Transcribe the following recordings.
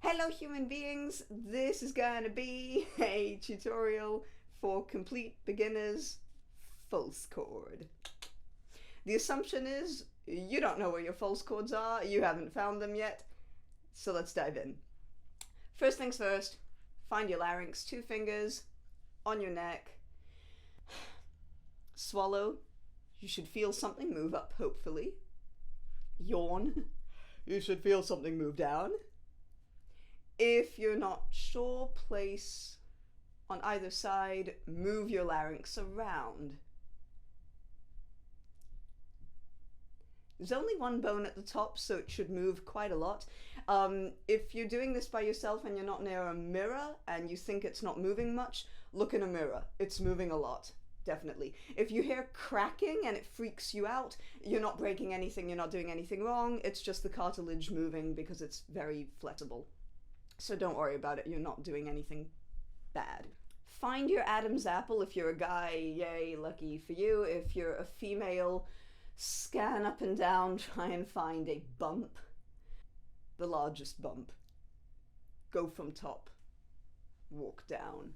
Hello human beings, this is gonna be a tutorial for complete beginners false chord. The assumption is you don't know where your false chords are, you haven't found them yet, so let's dive in. First things first, find your larynx, 2 fingers on your neck, swallow, you should feel something move up hopefully, yawn, you should feel something move down. If you're not sure, place on either side, move your larynx around. There's only one bone at the top, so it should move quite a lot. If you're doing this by yourself and you're not near a mirror and you think it's not moving much, look in a mirror. It's moving a lot, definitely. If you hear cracking and it freaks you out, you're not breaking anything, you're not doing anything wrong, it's just the cartilage moving because it's very flexible. So don't worry about it, you're not doing anything bad. Find your Adam's apple. If you're a guy, yay, lucky for you. If you're a female, scan up and down, try and find a bump. The largest bump. Go from top, walk down.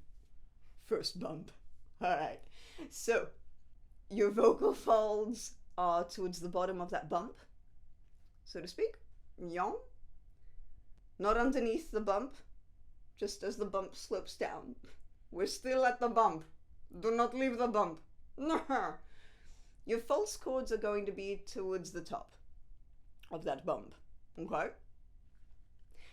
First bump. Alright, so your vocal folds are towards the bottom of that bump, so to speak. Yawn. Not underneath the bump, just as the bump slopes down. We're still at the bump. Do not leave the bump. Your false chords are going to be towards the top of that bump, okay?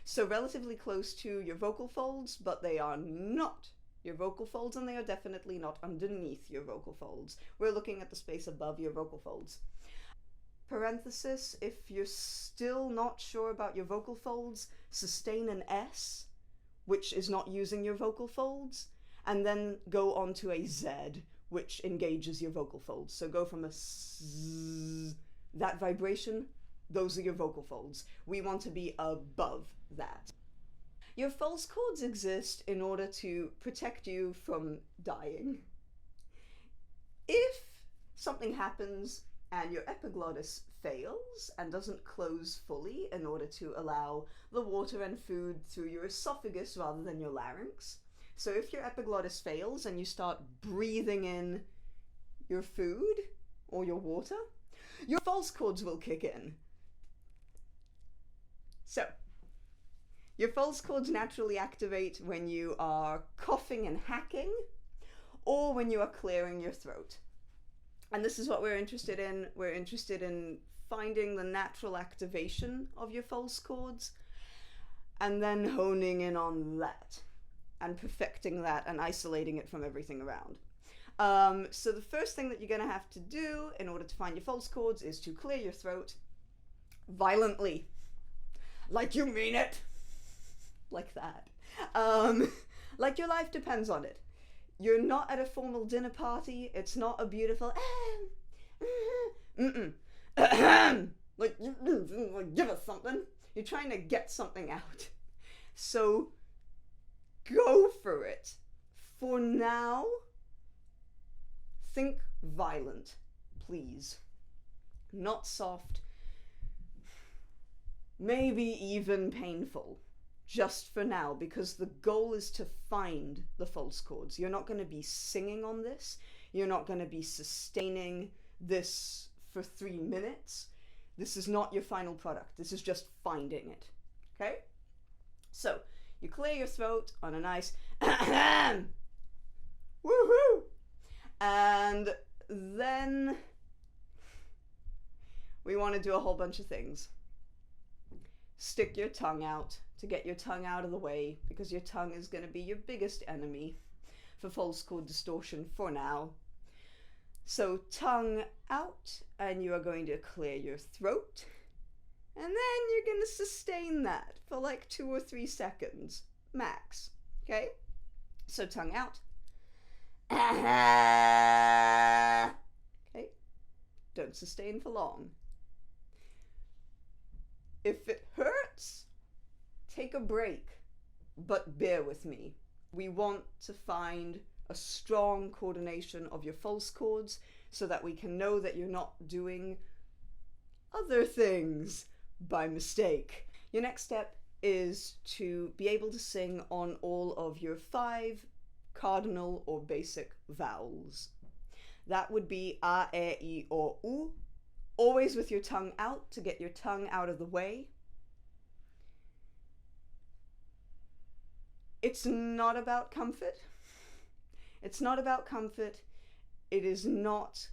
So relatively close to your vocal folds, but they are not your vocal folds, and they are definitely not underneath your vocal folds. We're looking at the space above your vocal folds. Parenthesis, if you're still not sure about your vocal folds, sustain an S, which is not using your vocal folds, and then go on to a Z, which engages your vocal folds. So go from a S, that vibration, those are your vocal folds. We want to be above that. Your false chords exist in order to protect you from dying. If something happens and your epiglottis fails and doesn't close fully in order to allow the water and food through your esophagus rather than your larynx. So if your epiglottis fails and you start breathing in your food or your water, your false chords will kick in. So, your false chords naturally activate when you are coughing and hacking or when you are clearing your throat. And this is what we're interested in. We're interested in finding the natural activation of your false chords and then honing in on that and perfecting that and isolating it from everything around. So the first thing that you're going to have to do in order to find your false chords is to clear your throat violently. Like you mean it. Like that. Like your life depends on it. You're not at a formal dinner party. It's not a beautiful like give us something. You're trying to get something out. So go for it. For now, think violent, please. Not soft. Maybe even painful. Just for now, because the goal is to find the false chords. You're not going to be singing on this. You're not going to be sustaining this for 3 minutes. This is not your final product. This is just finding it. Okay? So, you clear your throat on a nice woohoo! And then we want to do a whole bunch of things. Stick your tongue out to get your tongue out of the way, because your tongue is going to be your biggest enemy for false chord distortion for now. So tongue out, and you are going to clear your throat, and then you're going to sustain that for like 2 or 3 seconds max. Okay? So tongue out. Okay? Don't sustain for long. If it hurts, take a break, but bear with me. We want to find a strong coordination of your false chords so that we can know that you're not doing other things by mistake. Your next step is to be able to sing on all of your 5 cardinal or basic vowels. That would be a, e, I, o, u, always with your tongue out to get your tongue out of the way. It's not about comfort. It's not about comfort. It is not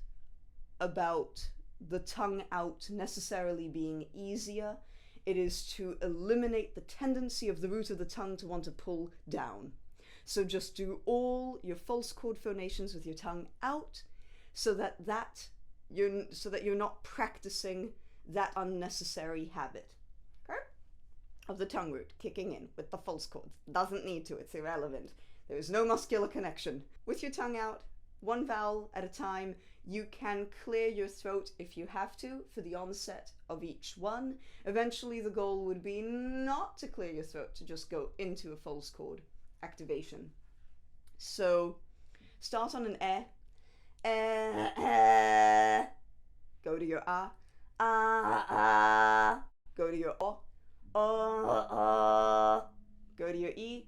about the tongue out necessarily being easier. It is to eliminate the tendency of the root of the tongue to want to pull down. So just do all your false chord phonations with your tongue out so that you're not practicing that unnecessary habit. Okay? Of the tongue root kicking in with the false chord. Doesn't need to, it's irrelevant. There is no muscular connection. With your tongue out, 1 vowel at a time, you can clear your throat if you have to for the onset of each one. Eventually the goal would be not to clear your throat, to just go into a false chord activation. So start on an go to your a, go to your o, go to your e,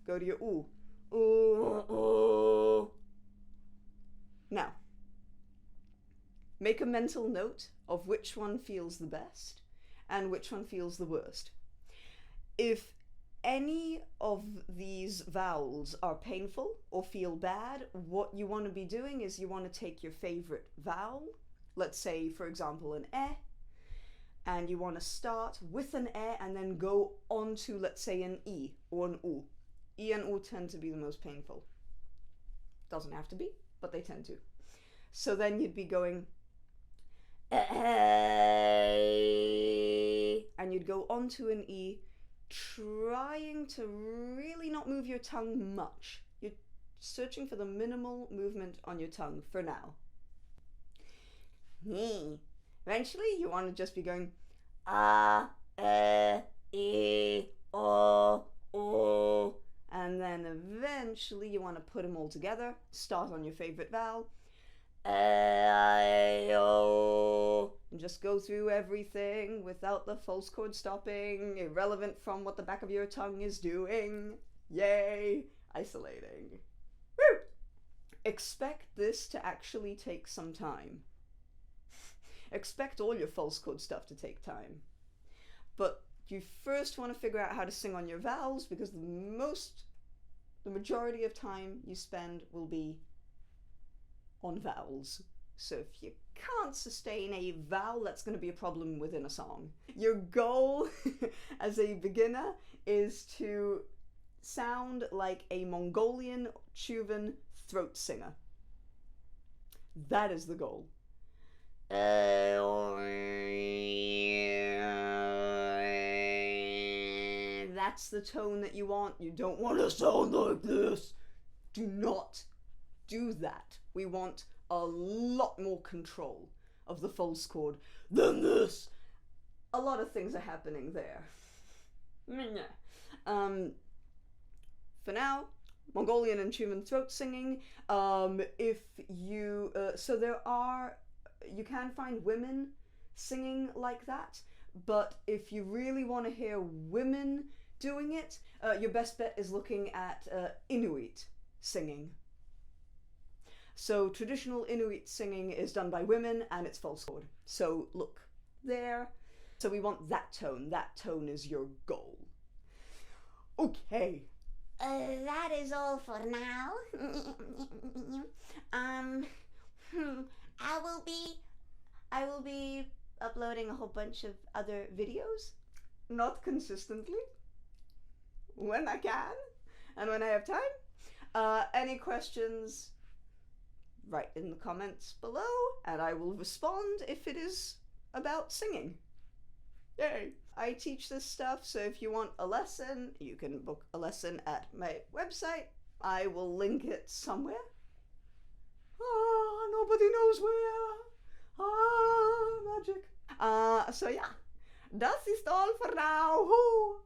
go to your u. Now, make a mental note of which one feels the best and which one feels the worst. If any of these vowels are painful or feel bad, what you want to be doing is you want to take your favorite vowel, let's say for example an and you want to start with an and then go on to, let's say, an e or an u. E and u tend to be the most painful. Doesn't have to be, but they tend to. So then you'd be going and you'd go on to an e, trying to really not move your tongue much. You're searching for the minimal movement on your tongue for now. Eventually you want to just be going a, e, o, o, and then eventually you want to put them all together. Start on your favorite vowel, and just go through everything without the false chord stopping, irrelevant from what the back of your tongue is doing. Yay! Isolating. Woo! Expect this to actually take some time. Expect all your false chord stuff to take time. But you first want to figure out how to sing on your vowels, because the majority of time you spend will be on vowels. So if you can't sustain a vowel, that's going to be a problem within a song. Your goal as a beginner is to sound like a Mongolian Tuvan throat singer. That is the goal. That's the tone that you want. You don't want to sound like this. Do not do that. We want a lot more control of the false chord than this. A lot of things are happening there. For now, Mongolian and Tuvan throat singing. If you you can find women singing like that, but if you really want to hear women doing it, your best bet is looking at Inuit singing. So traditional Inuit singing is done by women and it's false chord. So look there. So we want that tone. That tone is your goal. Okay. That is all for now. I will be uploading a whole bunch of other videos. Not consistently. When I can and when I have time. Any questions, write in the comments below and I will respond if it is about singing. Yay! I teach this stuff, so if you want a lesson, you can book a lesson at my website. I will link it somewhere. Nobody knows where. Magic. So yeah, das ist all for now. Woo.